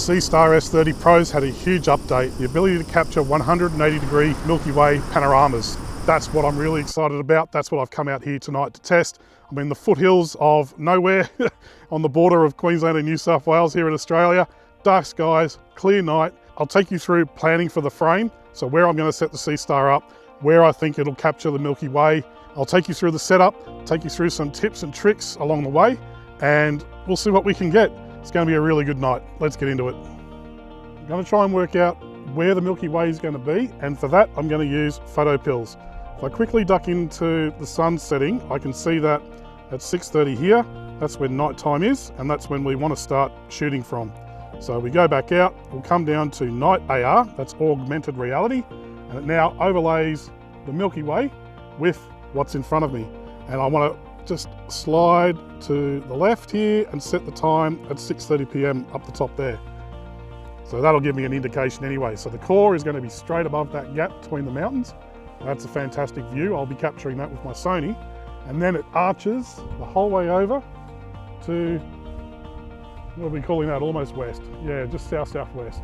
Seestar S30 Pros had a huge update, the ability to capture 180-degree Milky Way panoramas. That's what I'm really excited about. That's what I've come out here tonight to test. I'm in the foothills of nowhere on the border of Queensland and New South Wales here in Australia. Dark skies, clear night. I'll take you through planning for the frame, so where I'm going to set the Seestar up, where I think it'll capture the Milky Way. I'll take you through the setup, take you through some tips and tricks along the way, and we'll see what we can get. It's going to be a really good night. Let's get into it. I'm going to try and work out where the Milky Way is going to be, and for that I'm going to use photo pills. If I quickly duck into the sun setting, I can see that at 6:30 here, that's when night time is, and that's when we want to start shooting from. So we go back out, we'll come down to night AR, that's augmented reality, and it now overlays the Milky Way with what's in front of me. And I want to just slide to the left here and set the time at 6:30 p.m. up the top there. So that'll give me an indication anyway. So the core is going to be straight above that gap between the mountains. That's a fantastic view. I'll be capturing that with my Sony. And then it arches the whole way over to, what are we calling that, almost west? Yeah, just south-southwest.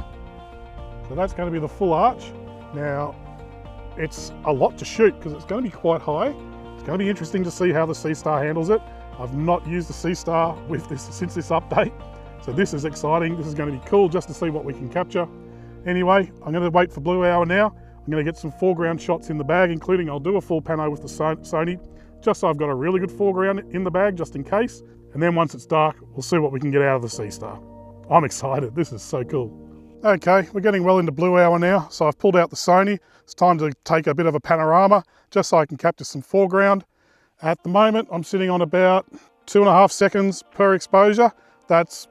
So that's going to be the full arch. Now, it's a lot to shoot because it's going to be quite high. It's going to be interesting to see how the Seestar handles it. I've not used the Seestar with this since this update, so this is exciting. This is going to be cool just to see what we can capture. Anyway, I'm going to wait for blue hour now. I'm going to get some foreground shots in the bag, including I'll do a full pano with the Sony, just so I've got a really good foreground in the bag, just in case. And then once it's dark, we'll see what we can get out of the Seestar. I'm excited. This is so cool. Okay, we're getting well into blue hour now, so I've pulled out the Sony. It's time to take a bit of a panorama, just so I can capture some foreground. At the moment, I'm sitting on about 2.5 seconds per exposure. That's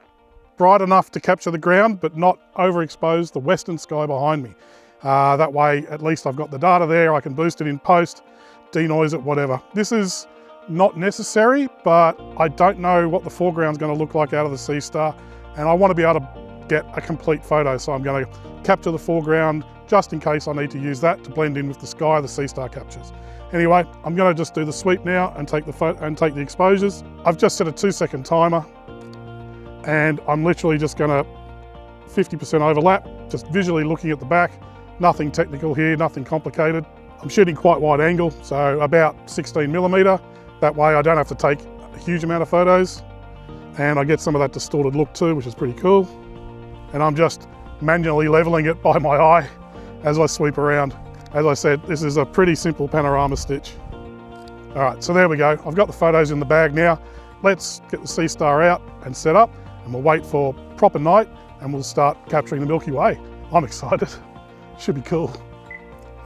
bright enough to capture the ground, but not overexpose the western sky behind me. That way, at least I've got the data there. I can boost it in post, denoise it, whatever. This is not necessary, but I don't know what the foreground's going to look like out of the Seestar, and I want to be able to get a complete photo, so I'm going to capture the foreground just in case I need to use that to blend in with the sky the Seestar captures. Anyway, I'm going to just do the sweep now and take the exposures. I've just set a 2-second timer, and I'm literally just going to 50% overlap, just visually looking at the back. Nothing technical here, nothing complicated. I'm shooting quite wide angle, so about 16mm. That way I don't have to take a huge amount of photos, and I get some of that distorted look too, which is pretty cool. And I'm just manually leveling it by my eye as I sweep around. As I said, this is a pretty simple panorama stitch. All right, so there we go. I've got the photos in the bag now. Let's get the Seestar out and set up, and we'll wait for proper night, and we'll start capturing the Milky Way. I'm excited. Should be cool.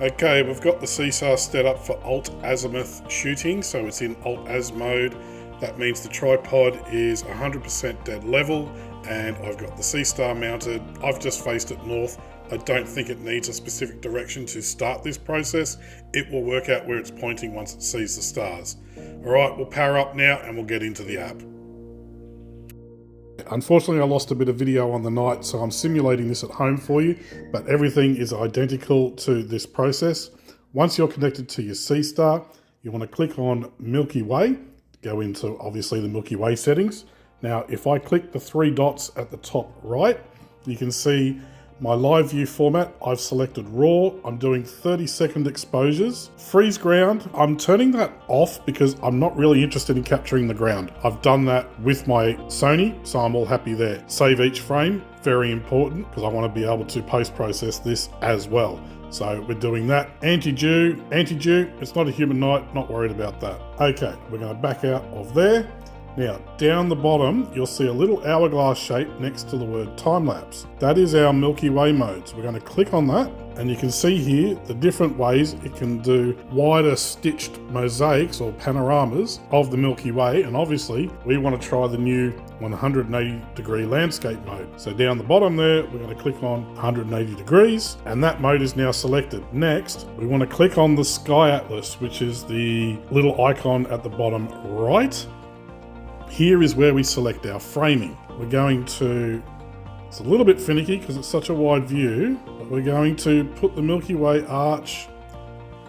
Okay, we've got the Seestar set up for alt-azimuth shooting, so it's in alt-az mode. That means the tripod is 100% dead level, and I've got the Seestar mounted. I've just faced it north. I don't think it needs a specific direction to start this process. It will work out where it's pointing once it sees the stars. All right, we'll power up now and we'll get into the app. Unfortunately, I lost a bit of video on the night, so I'm simulating this at home for you, but everything is identical to this process. Once you're connected to your Seestar, you want to click on Milky Way, go into obviously the Milky Way settings. Now, if I click the 3 dots at the top right, you can see my live view format. I've selected RAW. I'm doing 30-second exposures. Freeze ground, I'm turning that off because I'm not really interested in capturing the ground. I've done that with my Sony, so I'm all happy there. Save each frame, very important, because I want to be able to post-process this as well. So we're doing that. Anti-dew, it's not a human night, not worried about that. Okay, we're going to back out of there. Now, down the bottom, you'll see a little hourglass shape next to the word time-lapse. That is our Milky Way mode. So we're going to click on that, and you can see here the different ways it can do wider stitched mosaics or panoramas of the Milky Way. And obviously, we want to try the new 180-degree landscape mode. So down the bottom there, we're going to click on 180 degrees, and that mode is now selected. Next, we want to click on the Sky Atlas, which is the little icon at the bottom right. Here is where we select our framing. We're going to, it's a little bit finicky because it's such a wide view, but we're going to put the Milky Way arch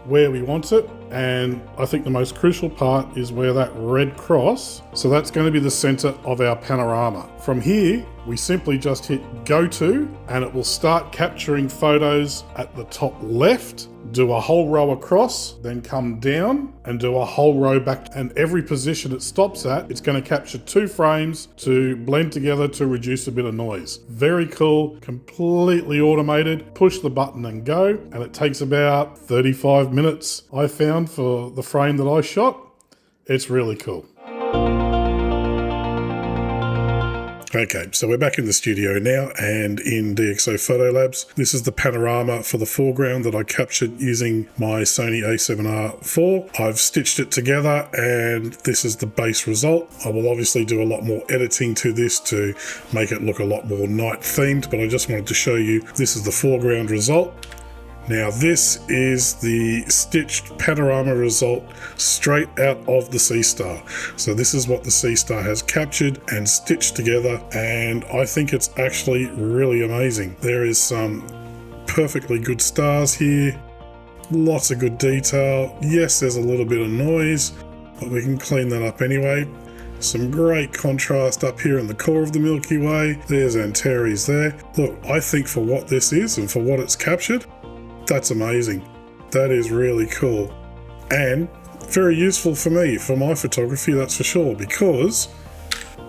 where we want it. And I think the most crucial part is where that red cross, so that's going to be the center of our panorama. From here, we simply just hit go to, and it will start capturing photos at the top left, do a whole row across, then come down and do a whole row back. And every position it stops at, it's going to capture 2 frames to blend together to reduce a bit of noise. Very cool, completely automated. Push the button and go, and it takes about 35 minutes, I found, for the frame that I shot. It's really cool. Okay, so we're back in the studio now and in DXO Photo Labs. This is the panorama for the foreground that I captured using my Sony a7R IV. I've stitched it together and this is the base result. I will obviously do a lot more editing to this to make it look a lot more night themed, but I just wanted to show you this is the foreground result. Now this is the stitched panorama result straight out of the Seestar. So this is what the Seestar has captured and stitched together, and I think it's actually really amazing. There is some perfectly good stars here, lots of good detail. Yes, there's a little bit of noise, but we can clean that up anyway. Some great contrast up here in the core of the Milky Way. There's Antares there. Look, I think for what this is and for what it's captured, that's amazing. That is really cool. And very useful for me, for my photography, that's for sure, because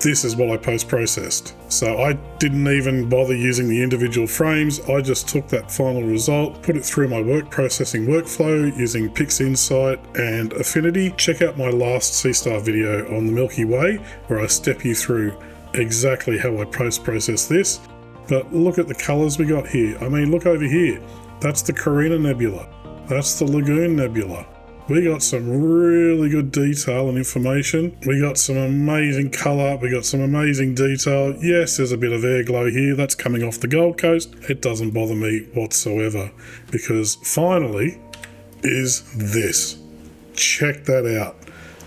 this is what I post-processed. So I didn't even bother using the individual frames. I just took that final result, put it through my work processing workflow using PixInsight and Affinity. Check out my last Seestar video on the Milky Way, where I step you through exactly how I post-process this. But look at the colors we got here. I mean, look over here. That's the Carina Nebula. That's the Lagoon Nebula. We got some really good detail and information. We got some amazing color. We got some amazing detail. Yes, there's a bit of air glow here. That's coming off the Gold Coast. It doesn't bother me whatsoever, because finally is this. Check that out.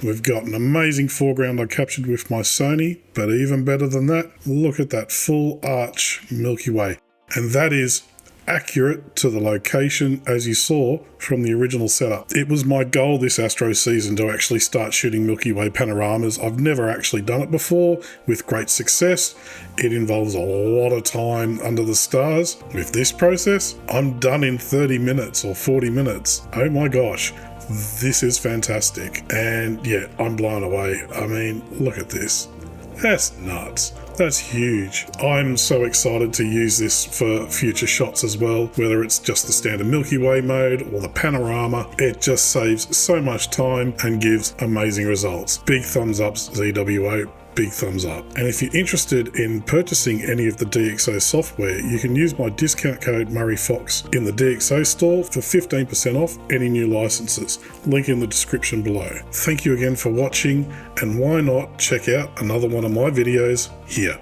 We've got an amazing foreground I captured with my Sony, but even better than that, look at that full arch Milky Way. And that is accurate to the location as you saw from the original setup. It was my goal this astro season to actually start shooting Milky Way panoramas. I've never actually done it before with great success. It involves a lot of time under the stars. With this process, I'm done in 30 minutes or 40 minutes. Oh my gosh, this is fantastic. And yeah, I'm blown away. I mean, look at this. That's nuts. That's huge. I'm so excited to use this for future shots as well, whether it's just the standard Milky Way mode or the panorama. It just saves so much time and gives amazing results. Big thumbs up, ZWO. Big thumbs up. And if you're interested in purchasing any of the DXO software, you can use my discount code MurrayFox in the DXO store for 15% off any new licenses. Link in the description below. Thank you again for watching, and why not check out another one of my videos here.